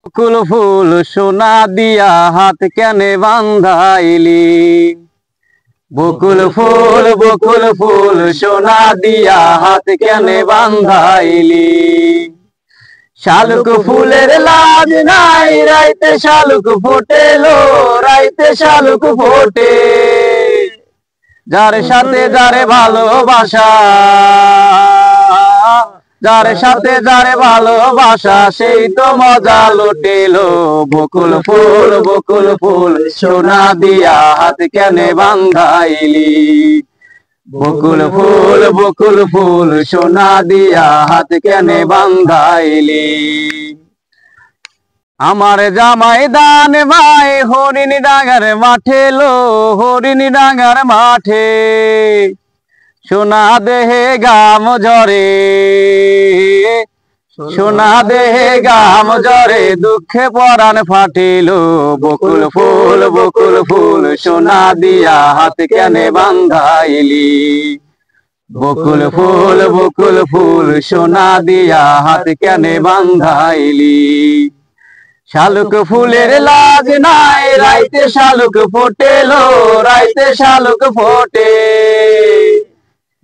বকুল ফুল সোনা দিয়া হাত কেনে বান্ধাইলি। বকুল ফুল সোনা দিয়া হাত কেনে বান্ধাইলি। শালুক ফুলের লাজ নাই রাইতে শালুক ফোটেলো, রাইতে শালুক ফোটে। যার সাথে যারে ভালোবাসা, যার সাথে যারে ভালোবাসা সেই তো মজা লুটেলো। বকুল ফুল সোনা দিয়া হাত কেনে বান্ধাইলি। বকুল ফুল সোনা দিয়া হাত কেনে বান্ধাইলি। আমার জামাই দান ভাই হরিণ ডাঙ্গার মাঠে লো, হরিণ ডাঙ্গার মাঠে। সোনা দেহে গাম ঝরে, সোনা দেহে গাম ঝরে, দুঃখে পরাণ ফাটিল। বকুল ফুল সোনা দিয়া হাত কেনে বান্ধাইলি। বকুল ফুল সোনা দিয়া হাত কেনে বান্ধাইলি। শালুক ফুলের লাজ নাই রাইতে শালুক ফোটেলো, রাইতে শালুক ফোটে।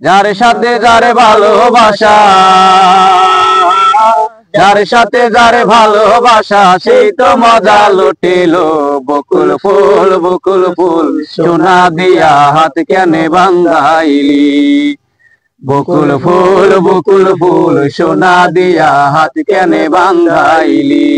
যার সাথে যারে ভালোবাসা, যার সাথে যারে ভালোবাসা সেই তো মজা লুটেলো। বকুল ফুল সোনা দিয়া হাত কেনে বান্ধাইলি। বকুল ফুল সোনা দিয়া হাত কেনে বান্ধাইলি।